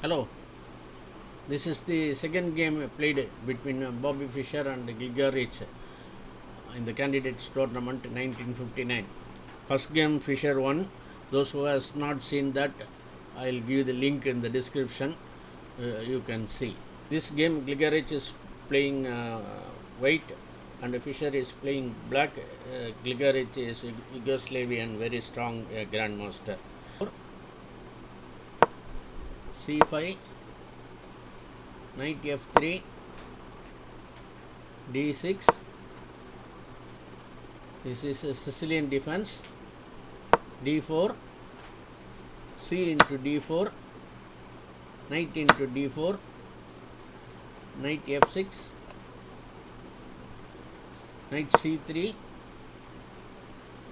Hello, this is the second game played between Bobby Fischer and Gilgarich in the candidates tournament 1959. First game Fischer won. Those who has not seen that, I'll give the link in the description. You can see. This game Gilgarich is playing white and Fischer is playing black. Gilgarich is Yugoslavian, very strong grandmaster. C5, knight f3, d6. This is a Sicilian defense. d4, c into d4, knight into d4, knight f6, knight c3,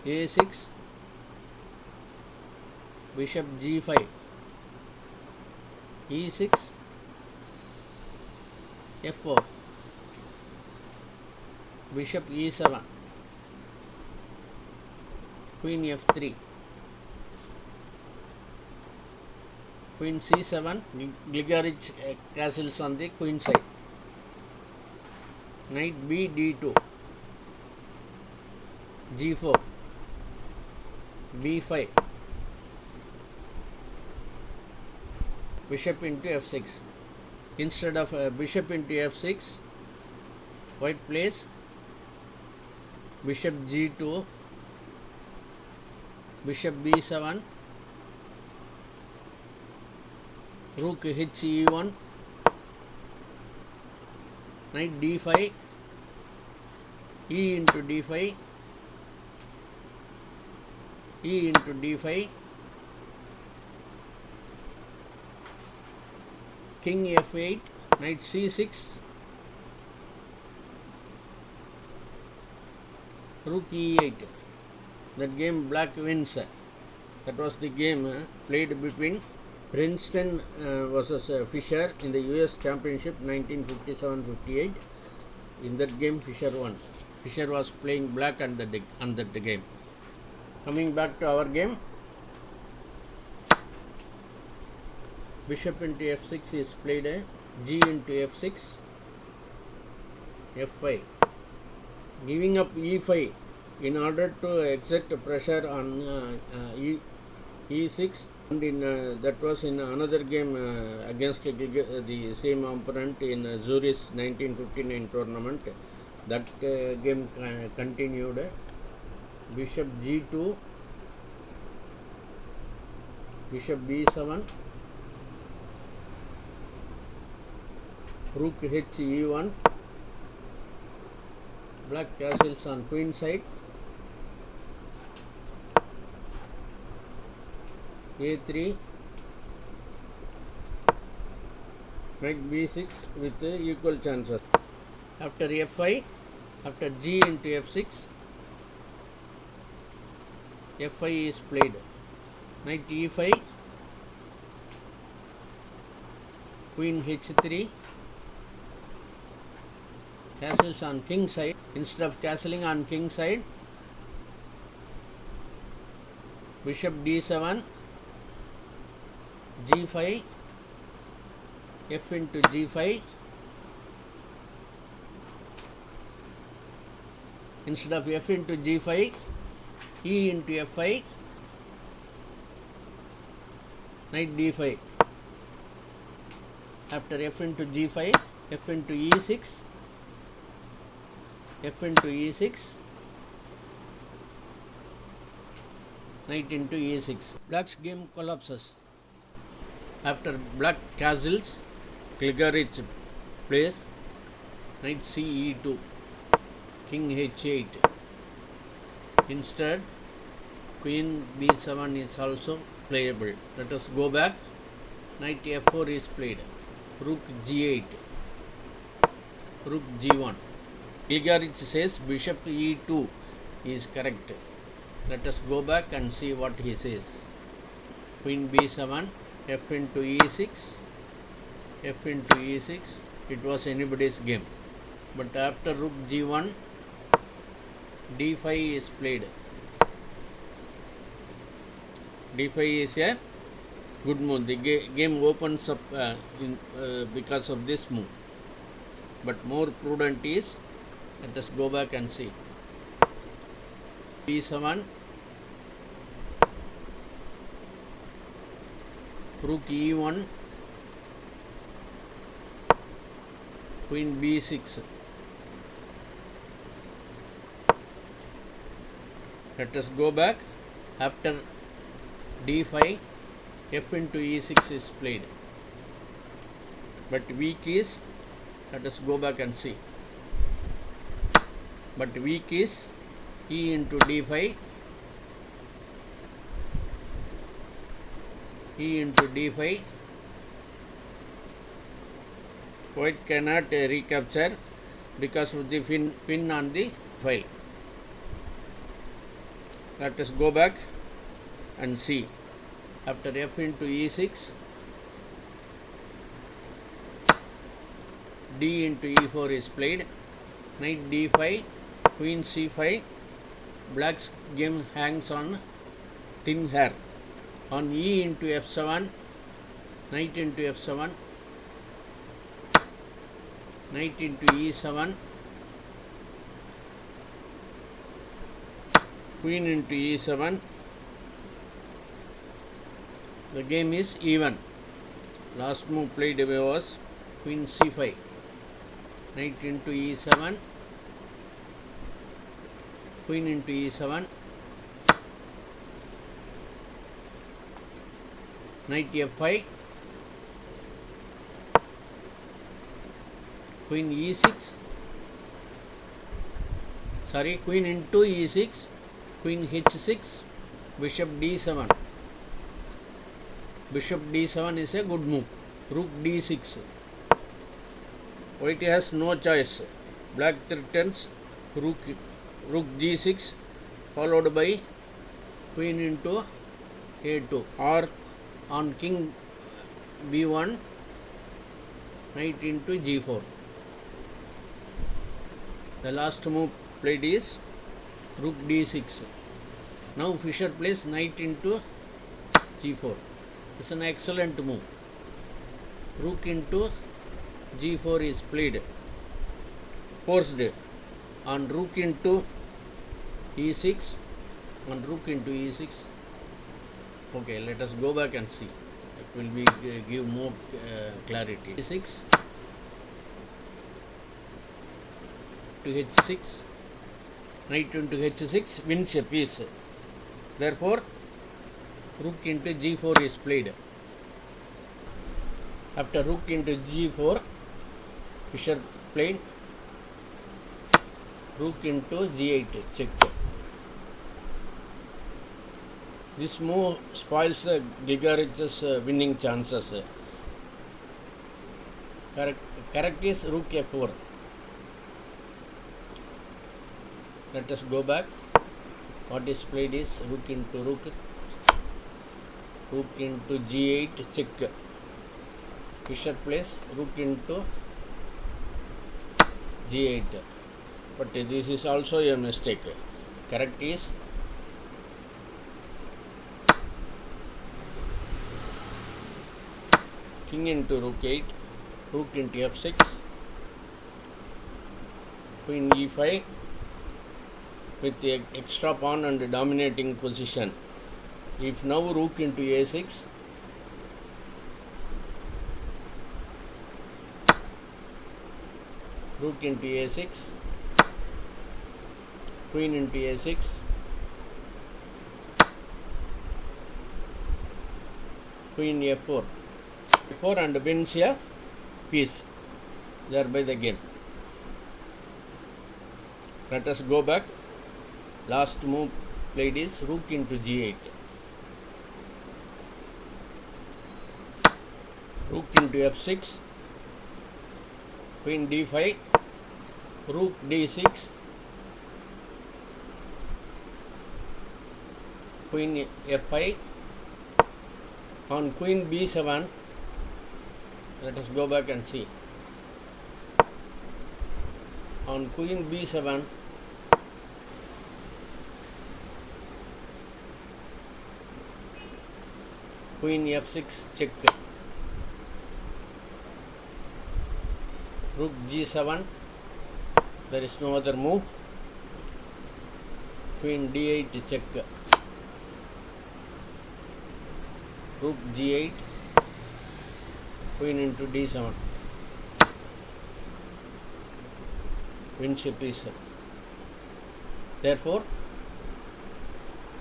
a6, bishop g5, e6, f4, bishop e7, queen f3, queen c7, Gilgarich castles on the queen side, knight b d2, g4, b5, bishop into f6. Instead of bishop into f6, white plays bishop g2, bishop b7, rook he1, knight d5, e into d5, e into d5, king f8, knight c6, rook e8. That game black wins. That was the game played between Princeton versus Fischer in the US Championship 1957-58. In that game Fischer won. Fischer was playing black on that game. Coming back to our game, bishop into f6 is played, g into f6, f5, giving up e5 in order to exert pressure on e6. And in that was in another game against the same opponent in Zurich 1959 tournament. That game continued. Bishop g2, bishop b7, rook he1, black castles on queen side, a3, knight b6 with equal chances. After f5, after g into f6, f5 is played, knight e5, queen h3, castles on king side. Instead of castling on king side, bishop d7, g5, f into g5. Instead of f into g5, e into f5, knight d5. After f into g5, f into e6, f into e6, knight into e6. Black's game collapses. After black castles, Gilgarich plays knight ce2, king h8. Instead, queen b7 is also playable. Let us go back. Knight f4 is played, rook g8, rook g1. Gilgarich says bishop e2 is correct. Let us go back and see what he says. Queen b7, f into e6, f into e6. It was anybody's game. But after rook g1, d5 is played. d5 is a Good move. The game opens up because of this move. But more prudent is, let us go back and see. B7, rook E1, queen B6. Let us go back. After D5, F into E6 is played. But weak is, let us go back and see. But weak is E into D5, E into D5. White cannot recapture because of the pin on the file. Let us go back and see. After F into E6, D into E4 is played. Knight D5, Queen C5. Black's game hangs on thin hair. On E into F7, Knight into F7, Knight into E7, Queen into E7. The game is even. Last move played was Queen C5, Knight into E7, Queen into E7, Knight F5, Queen E6, Queen into E6, Queen H6, Bishop D7. Bishop D7 is a good move. Rook D6. White has no choice. Black threatens rook G6 followed by Queen into A2, or on King B1, Knight into G4. The last move played is Rook D6. Now Fischer plays Knight into G4. It's an excellent move. Rook into G4 is played. Forced on rook into E6. On rook into E6. Okay, let us go back and see. It will be give more clarity. E6 to H6. Knight into H6 wins a piece. Therefore, rook into G4 is played. After rook into G4, Fischer played rook into G8 check. This move spoils Gigarich's winning chances. Correct is rook F4. Let us go back. What is played is rook into rook into G8 check. Fischer plays rook into G8. But this is also a mistake. Correct is king into rook 8, rook into F6, queen E5 with the extra pawn and dominating position. If now rook into A6, rook into A6, queen into A6, queen F4, F4 and wins a piece, thereby the game. Let us go back. Last move played is rook into G8. Rook into F6, queen D5, rook D6, queen F5. On queen B7, let us go back and see. On queen B7, queen f6 check, rook g7, there is no other move, queen d8 check, rook g8, queen into d7, winship is, therefore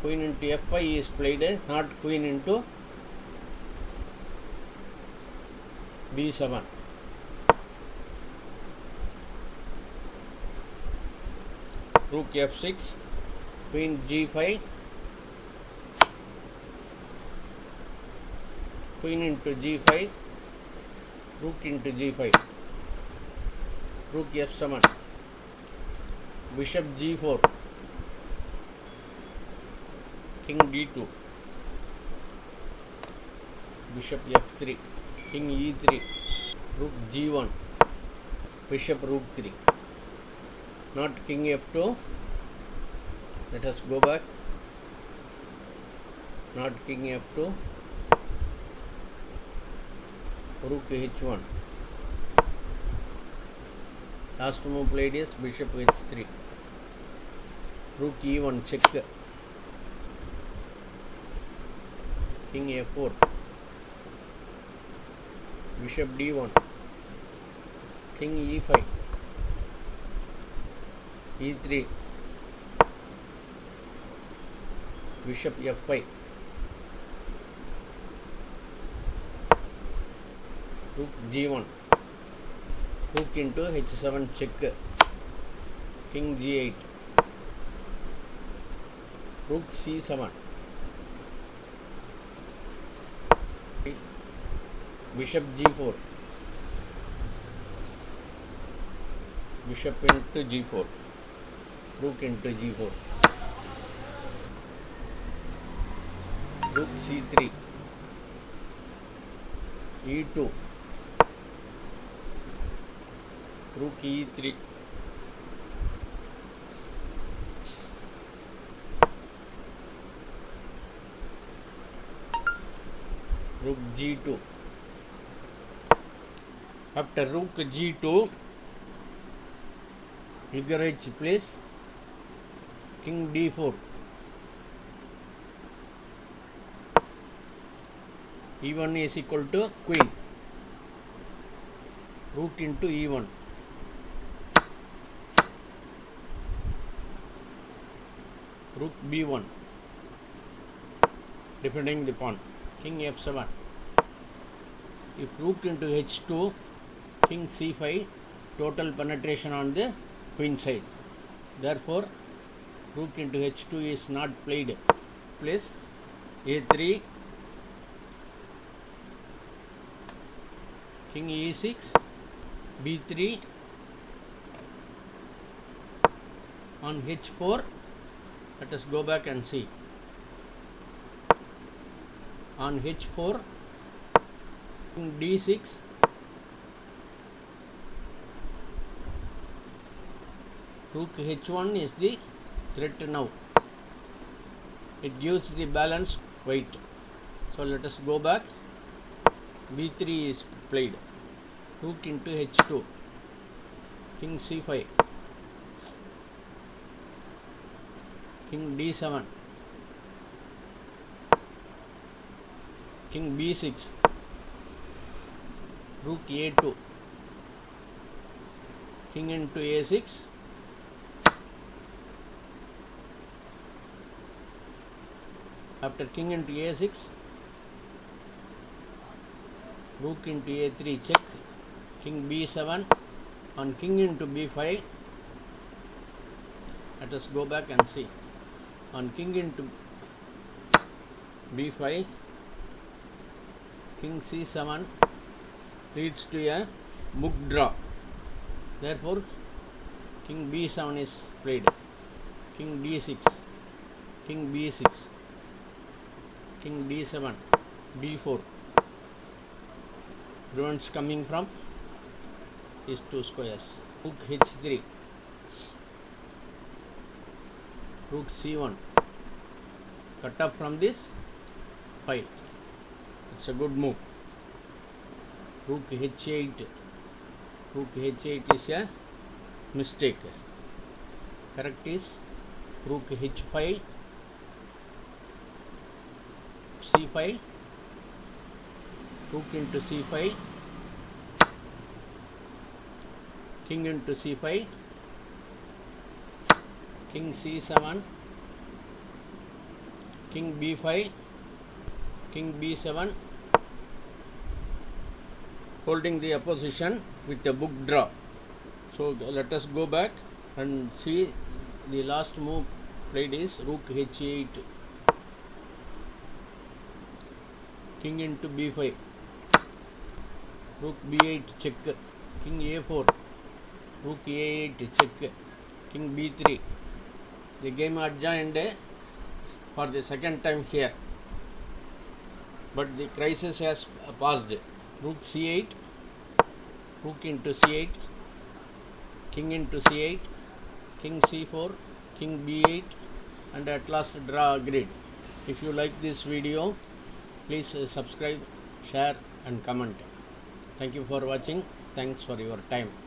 queen into f5 is played, not queen into b7. Rook f6, queen g5, queen into g5, rook into g5, rook f7, bishop g4, king d2, bishop f3, king e3, rook g1, bishop rook 3, not king f2, let us go back, not king f2, rook h1, last move played is bishop h3, rook e1 check, king a4, bishop d1, king e5, e3, bishop f5, rook g1, rook into h7 check, king g8, rook c7, bishop g4, bishop into g4, rook into g4, rook c3, e2, rook e3, rook g2. After rook g2, figure-edge place, king d4, e1 is equal to queen, rook into e1, rook b1, defending the pawn, king f7, if rook into h2, king c5, total penetration on the queen side, therefore rook into h2 is not played, place a3, king e6, b3, on h4, let us go back and see, on h4, king d6, rook h1 is the threat now, it gives the balanced weight, so let us go back, b3 is played, rook into h2, king c5, king d7, king b6, rook a2, king into a6, after king into a6, rook into a3 check, king b7, on king into b5, let us go back and see, on king into b5, king c7 leads to a book draw, therefore king b7 is played, king d6, king b6, king d7, b4, prevents coming from these two squares, rook h3, rook c1, cut off from this file, It's a good move. Rook h8. Rook h8 is a mistake. Correct is rook h5, c5, rook into c5, king into c5, king c7, king b5, king b7, holding the opposition with a book draw. So let us go back and see the last move played is rook h8, king into b5, rook b8 check, king a4, rook a8 check, king b3. The game adjourned for the second time here, but the crisis has passed. Rook c8, rook into c8, king into c8, king c4, king b8, and at last draw agreed. If you like this video, please subscribe, share and comment. Thank you for watching. Thanks for your time.